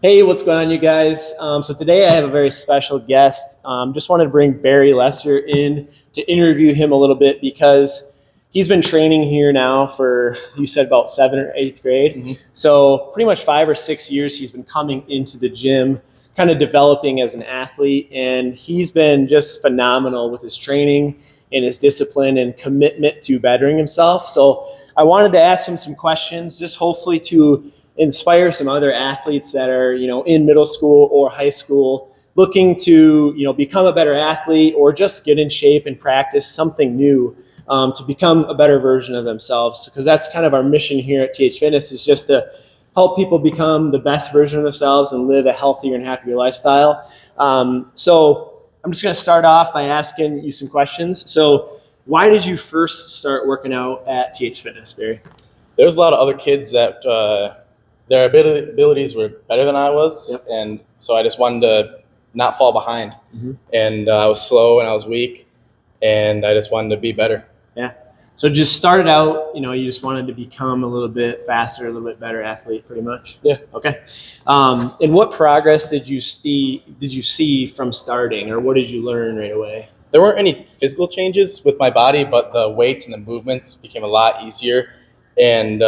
Hey, what's going on, you guys? So today I have a very special guest. Just wanted to bring Barry Lesser in to interview him a little bit because he's been training here now for, you said, about 7th or 8th grade. So pretty much 5 or 6 years he's been coming into the gym, kind of developing as an athlete, and he's been just phenomenal with his training and his discipline and commitment to bettering himself. So I wanted to ask him some questions, just hopefully to inspire some other athletes that are, in middle school or high school looking to, become a better athlete or just get in shape and practice something new, to become a better version of themselves. Because that's kind of our mission here at TH Fitness, is just to help people become the best version of themselves and live a healthier and happier lifestyle. So I'm just going to start off by asking you some questions. So why did you first start working out at TH Fitness, Barry? There was a lot of other kids that their abilities were better than I was. Yep. And so I just wanted to not fall behind. Mm-hmm. And I was slow and I was weak, and I just wanted to be better. Yeah. So just started out, you just wanted to become a little bit faster, a little bit better athlete, pretty much. Yeah. Okay. And what progress did you see from starting, or what did you learn right away? There weren't any physical changes with my body, but the weights and the movements became a lot easier. And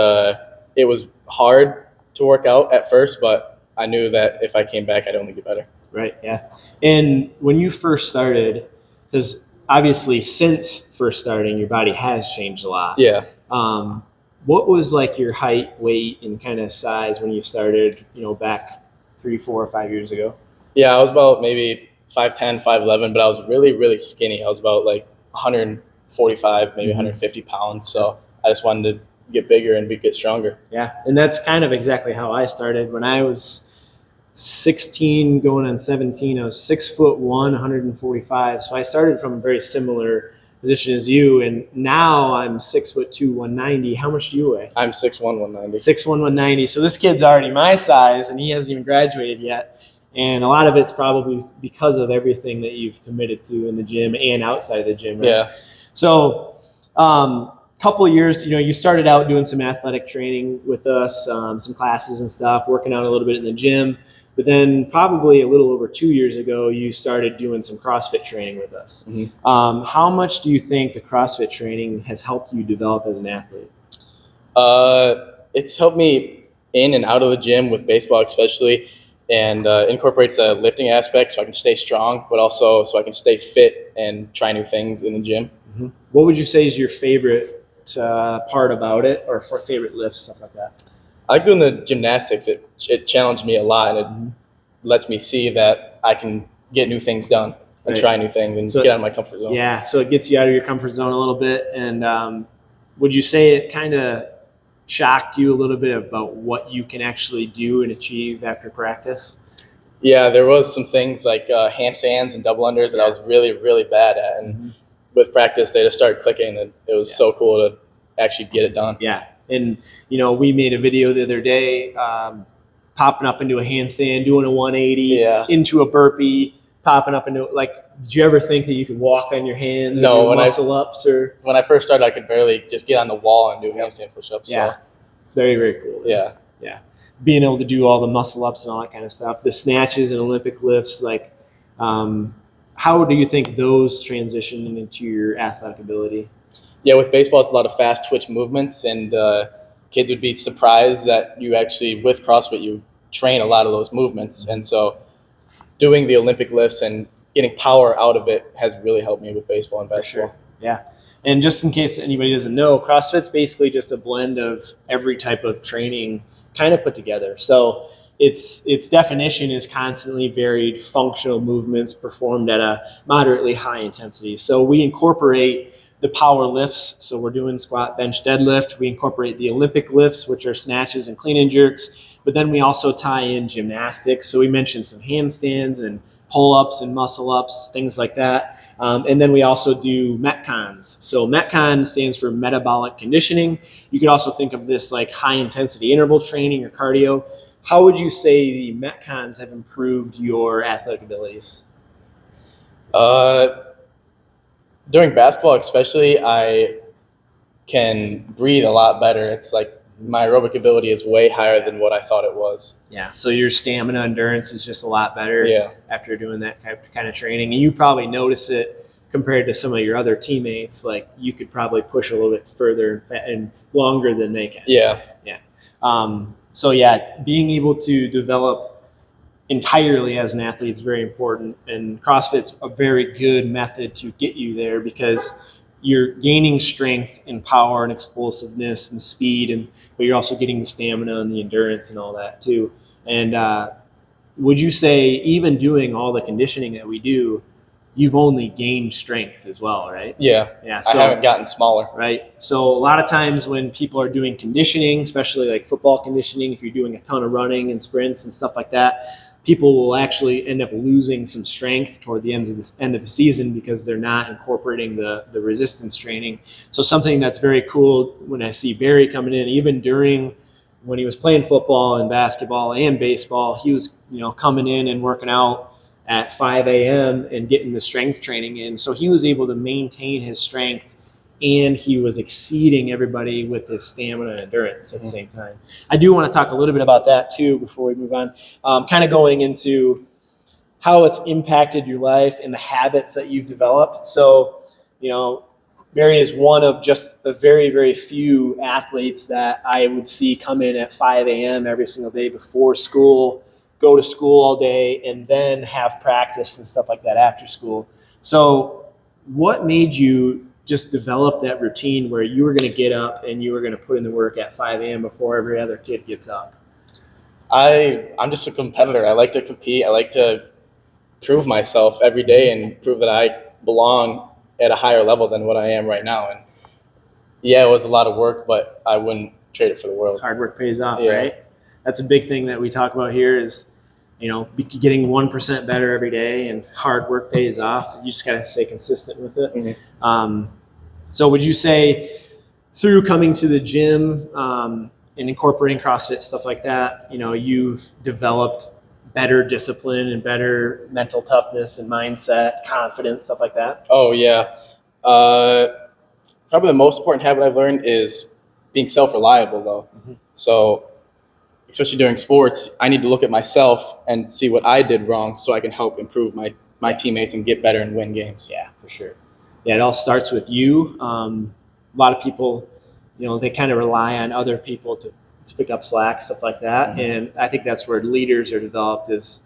it was hard to work out at first, but I knew that if I came back, I'd only get better. Right. Yeah. And when you first started, because obviously since first starting, your body has changed a lot. Yeah. What was like your height, weight, and kind of size when you started, back 3, 4, or 5 years ago? Yeah, I was about maybe 5'10", 5'11", but I was really, really skinny. I was about like 145, maybe 150 pounds. So I just wanted to get bigger and get stronger. Yeah, and that's kind of exactly how I started. When I was 16 going on 17, I was 6'1", 145. So I started from a very similar position as you, and now I'm 6'2", 190. How much do you weigh? I'm 6'1", 190. 6'1", 190. So this kid's already my size, and he hasn't even graduated yet. And a lot of it's probably because of everything that you've committed to in the gym and outside of the gym. Right? Yeah. So, couple of years, you started out doing some athletic training with us, some classes and stuff, working out a little bit in the gym. But then probably a little over 2 years ago, you started doing some CrossFit training with us. How much do you think the CrossFit training has helped you develop as an athlete? It's helped me in and out of the gym with baseball especially, and incorporates a lifting aspect so I can stay strong, but also so I can stay fit and try new things in the gym. What would you say is your favorite part about it, or for favorite lifts, stuff like that? I like doing the gymnastics. It challenged me a lot, and it lets me see that I can get new things done and try new things and get out of my comfort zone. Yeah, so it gets you out of your comfort zone a little bit. And would you say it kind of shocked you a little bit about what you can actually do and achieve after practice? Yeah, there was some things like handstands and double unders that I was really, really bad at. And with practice, they just started clicking, and it was so cool to actually get it done. Yeah. And, we made a video the other day, popping up into a handstand, doing a 180, into a burpee, popping up into, did you ever think that you could walk on your hands or do muscle ups? Or when I first started, I could barely just get on the wall and do handstand push-ups. Yeah. So. It's very, very cool. Yeah. Yeah. Being able to do all the muscle ups and all that kind of stuff, the snatches and Olympic lifts, how do you think those transition into your athletic ability? Yeah, with baseball, it's a lot of fast twitch movements, and kids would be surprised that you actually, with CrossFit, you train a lot of those movements. And so doing the Olympic lifts and getting power out of it has really helped me with baseball and basketball. Sure. Yeah. And just in case anybody doesn't know, CrossFit's basically just a blend of every type of training kind of put together. So its definition is constantly varied functional movements performed at a moderately high intensity. So we incorporate the power lifts. So we're doing squat, bench, deadlift. We incorporate the Olympic lifts, which are snatches and clean and jerks. But then we also tie in gymnastics. So we mentioned some handstands and pull-ups and muscle-ups, things like that. And then we also do Metcons. So Metcon stands for metabolic conditioning. You could also think of this like high-intensity interval training or cardio. How would you say the Metcons have improved your athletic abilities? During basketball especially, I can breathe a lot better. It's like my aerobic ability is way higher than what I thought it was. Yeah. So your stamina endurance is just a lot better Yeah. after doing that kind of training. And you probably notice it compared to some of your other teammates. Like you could probably push a little bit further and longer than they can. Yeah. Yeah. So yeah, being able to develop entirely as an athlete is very important. And CrossFit's a very good method to get you there because you're gaining strength and power and explosiveness and speed, but you're also getting the stamina and the endurance and all that too. And would you say even doing all the conditioning that we do, you've only gained strength as well, right? Yeah. Yeah. I haven't gotten smaller. Right. So a lot of times when people are doing conditioning, especially like football conditioning, if you're doing a ton of running and sprints and stuff like that, people will actually end up losing some strength toward the end of the season because they're not incorporating the resistance training. So something that's very cool when I see Barry coming in, even during when he was playing football and basketball and baseball, he was coming in and working out at 5 a.m. and getting the strength training in. So he was able to maintain his strength and he was exceeding everybody with his stamina and endurance at the same time. I do want to talk a little bit about that too before we move on, kind of going into how it's impacted your life and the habits that you've developed. So, Barry is one of just a very, very few athletes that I would see come in at 5 a.m. every single day before school, go to school all day, and then have practice and stuff like that after school. So what made you just develop that routine where you were going to get up and you were going to put in the work at 5 a.m. before every other kid gets up? I'm just a competitor. I like to compete. I like to prove myself every day and prove that I belong at a higher level than what I am right now. And yeah, it was a lot of work, but I wouldn't trade it for the world. Hard work pays off, Yeah. right? That's a big thing that we talk about here is, getting 1% better every day, and hard work pays off. You just got to stay consistent with it. Mm-hmm. So would you say through coming to the gym and incorporating CrossFit, stuff like that, you've developed better discipline and better mental toughness and mindset, confidence, stuff like that? Oh, yeah. Probably the most important habit I've learned is being self-reliable, though. Mm-hmm. So especially during sports, I need to look at myself and see what I did wrong so I can help improve my teammates and get better and win games. Yeah, for sure. Yeah, it all starts with you. A lot of people, they kind of rely on other people to pick up slack, stuff like that. Mm-hmm. And I think that's where leaders are developed is,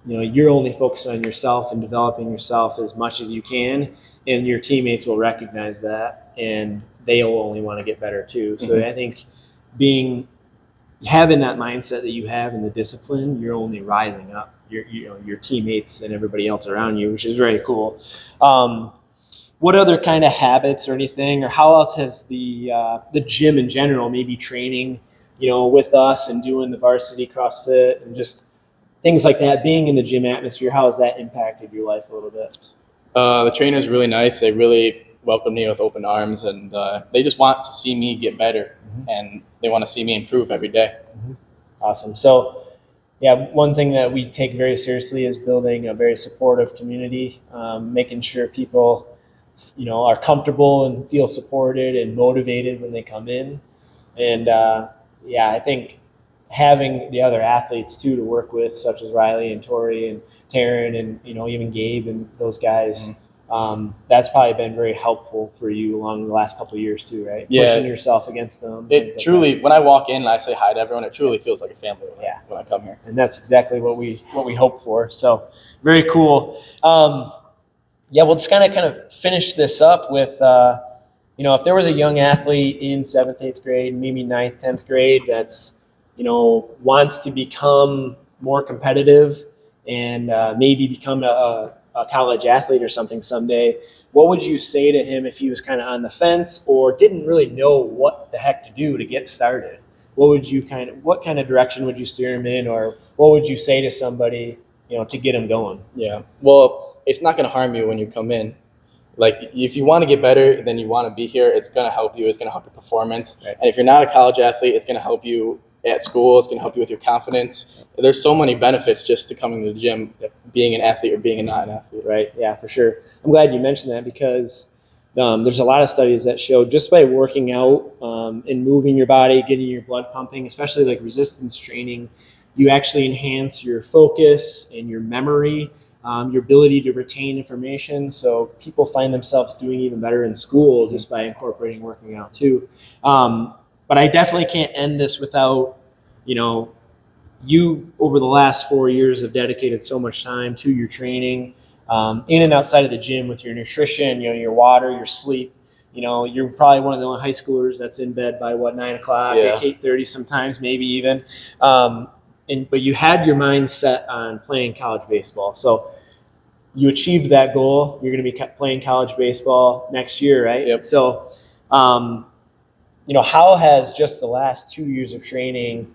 you're only focused on yourself and developing yourself as much as you can. And your teammates will recognize that and they'll only want to get better too. So mm-hmm. I think having that mindset that you have and the discipline, you're only rising up your teammates and everybody else around you, which is very cool. What other kind of habits or anything, or how else has the gym in general, maybe training, with us and doing the varsity CrossFit and just things like that, being in the gym atmosphere, how has that impacted your life a little bit? The trainer's really nice. They really welcome me with open arms, and they just want to see me get better, mm-hmm. and they want to see me improve every day. Mm-hmm. Awesome. So, yeah, one thing that we take very seriously is building a very supportive community, making sure people, are comfortable and feel supported and motivated when they come in. And, I think having the other athletes, too, to work with, such as Riley and Tori and Taryn and, even Gabe and those guys, mm-hmm. That's probably been very helpful for you along the last couple of years, too, right? Yeah. Pushing yourself against them. It truly, when I walk in and I say hi to everyone, it truly feels like a family when I come here. And that's exactly what we hope for. So very cool. We'll just kind of finish this up with, if there was a young athlete in 7th, 8th grade, maybe 9th, 10th grade that's, wants to become more competitive and maybe become a college athlete or something someday, what would you say to him if he was kind of on the fence or didn't really know what the heck to do to get started? What kind of direction would you steer him in, or what would you say to somebody, to get him going? Yeah. Well, it's not going to harm you when you come in. Like, if you want to get better, then you want to be here. It's going to help you. It's going to help your performance. Right. And if you're not a college athlete, it's going to help you at school. It's going to help you with your confidence. There's so many benefits just to coming to the gym, being an athlete or being not an athlete. Right. Yeah, for sure. I'm glad you mentioned that because, There's a lot of studies that show just by working out and moving your body, getting your blood pumping, especially like resistance training, you actually enhance your focus and your memory, your ability to retain information. So people find themselves doing even better in school just by incorporating working out too. But I definitely can't end this without, you over the last 4 years have dedicated so much time to your training, in and outside of the gym with your nutrition, your water, your sleep. You're probably one of the only high schoolers that's in bed by 9 o'clock, Yeah. 8:30 sometimes, maybe even. But you had your mind set on playing college baseball. So you achieved that goal. You're going to be playing college baseball next year, right? Yep. So, how has just the last 2 years of training,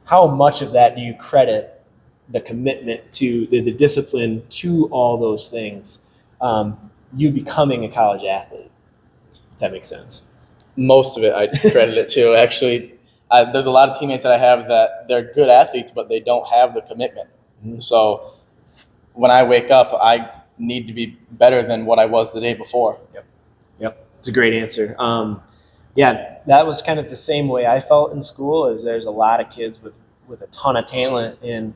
how much of that do you credit the commitment to the discipline to all those things, you becoming a college athlete, if that makes sense? Most of it I credit it to, actually. There's a lot of teammates that I have that they're good athletes, but they don't have the commitment. Mm-hmm. So when I wake up, I need to be better than what I was the day before. Yep. It's a great answer. Yeah, that was kind of the same way I felt in school. Is there's a lot of kids with a ton of talent, and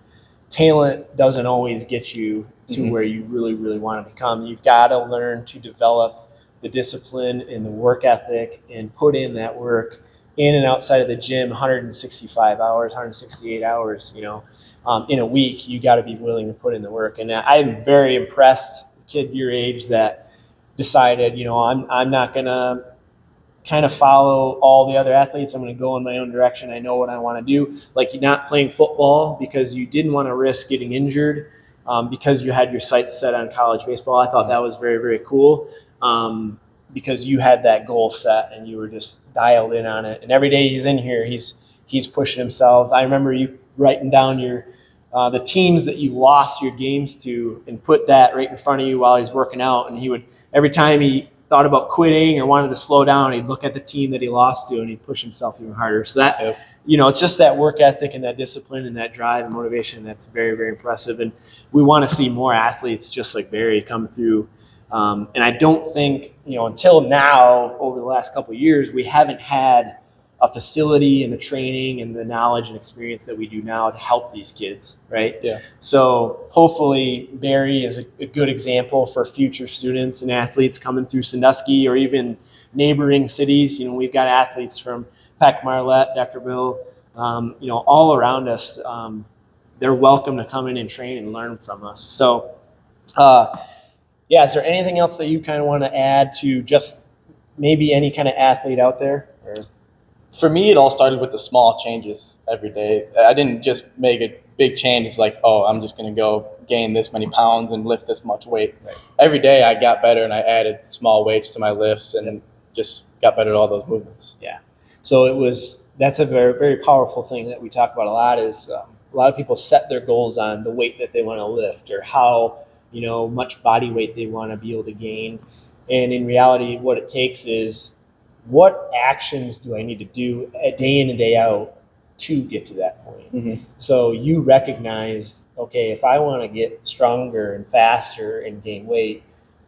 talent doesn't always get you to where you really, really want to become. You've got to learn to develop the discipline and the work ethic and put in that work in and outside of the gym, 165 hours, 168 hours, in a week. You got to be willing to put in the work. And I'm very impressed, kid your age that decided, I'm not going to kind of follow all the other athletes. I'm going to go in my own direction. I know what I want to do. Like, you're not playing football because you didn't want to risk getting injured, because you had your sights set on college baseball. I thought that was very, very cool, because you had that goal set and you were just dialed in on it. And every day he's in here, he's pushing himself. I remember you writing down the teams that you lost your games to and put that right in front of you while he's working out. And he would, every time he thought about quitting or wanted to slow down, he'd look at the team that he lost to and he'd push himself even harder. So that, it's just that work ethic and that discipline and that drive and motivation that's very, very impressive. And we want to see more athletes just like Barry come through. And I don't think, until now, over the last couple of years, we haven't had a facility and the training and the knowledge and experience that we do now to help these kids, right? Yeah. So hopefully Barry is a good example for future students and athletes coming through Sandusky or even neighboring cities. We've got athletes from Peck, Marlette, Deckerville, all around us. They're welcome to come in and train and learn from us. So, is there anything else that you kind of want to add to just maybe any kind of athlete out there? Or? For me, it all started with the small changes every day. I didn't just make a big change. It's like, I'm just going to go gain this many pounds and lift this much weight. Right. Every day I got better and I added small weights to my lifts and just got better at all those movements. Yeah. So that's a very, very powerful thing that we talk about a lot is a lot of people set their goals on the weight that they want to lift or how, much body weight they want to be able to gain. And in reality, what it takes is, what actions do I need to do day in and day out to get to that point? Mm-hmm. So you recognize, okay, if I want to get stronger and faster and gain weight,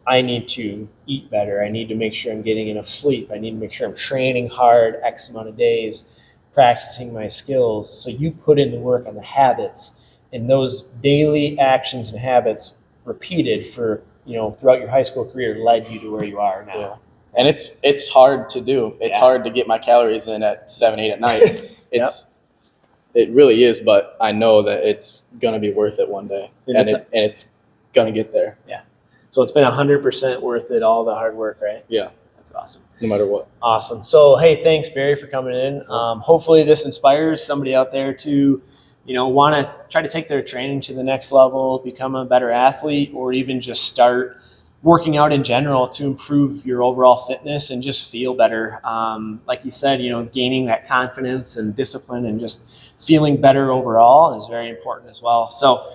I need to eat better. I need to make sure I'm getting enough sleep. I need to make sure I'm training hard X amount of days, practicing my skills. So you put in the work on the habits, and those daily actions and habits repeated for, throughout your high school career led you to where you are now. Yeah. And it's hard to do. It's hard to get my calories in at 7, 8 at night. It really is, but I know that it's going to be worth it one day. And it's going to get there. Yeah. So it's been 100% worth it, all the hard work, right? Yeah. That's awesome. No matter what. Awesome. So, hey, thanks, Barry, for coming in. Hopefully this inspires somebody out there to, want to try to take their training to the next level, become a better athlete, or even just start working out in general to improve your overall fitness and just feel better. Like you said, gaining that confidence and discipline and just feeling better overall is very important as well. So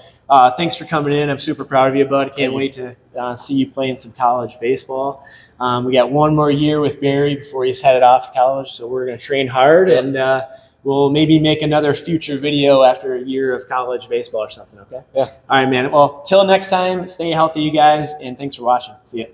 thanks for coming in. I'm super proud of you, bud. I can't wait to see you playing some college baseball. We got one more year with Barry before he's headed off to college. So we're going to train hard and we'll maybe make another future video after a year of college baseball or something, okay? Yeah. All right, man. Well, till next time, stay healthy, you guys, and thanks for watching. See ya.